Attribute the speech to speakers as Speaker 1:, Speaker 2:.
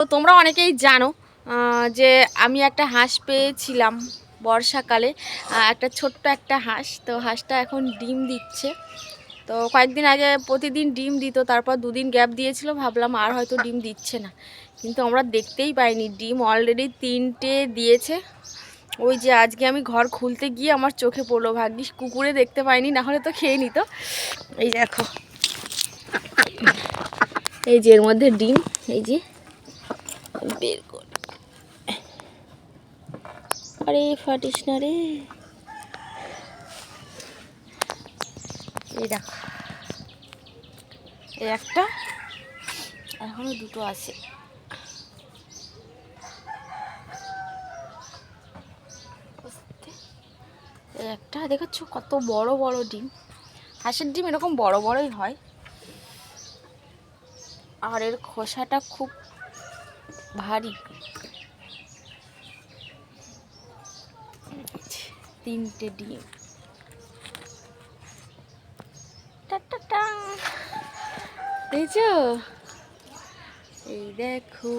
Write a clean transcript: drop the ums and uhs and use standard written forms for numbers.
Speaker 1: তো তোমরা অনেকেই জানো যে আমি একটা হাঁস পেয়েছিলাম বর্ষাকালে, একটা ছোট্ট একটা হাঁস। তো হাঁসটা এখন ডিম দিচ্ছে। তো কয়েকদিন আগে প্রতিদিন ডিম দিত, তারপর দুদিন গ্যাপ দিয়েছিল, ভাবলাম আর হয়তো ডিম দিচ্ছে না, কিন্তু আমরা দেখতেই পাইনি। ডিম অলরেডি 3টে দিয়েছে। ওই যে আজকে আমি ঘর খুলতে গিয়ে আমার চোখে পড়লো, ভাগ্যিস কুকুরে দেখতে পাইনি, না হলে তো খেয়ে নিত। এই দেখো, এই যে এর মধ্যে ডিম, এই যে বের কর। আরে ফাটিস না রে। এই দেখো, এই একটা, এখনো দুটো আছে। এই একটা দেখেছ কত বড় বড় ডিম। হাঁসের ডিম এরকম বড় বড়ই হয়, আর এর খোসাটা খুব ভারী। 3টে ডিম। দেখছো, এই দেখো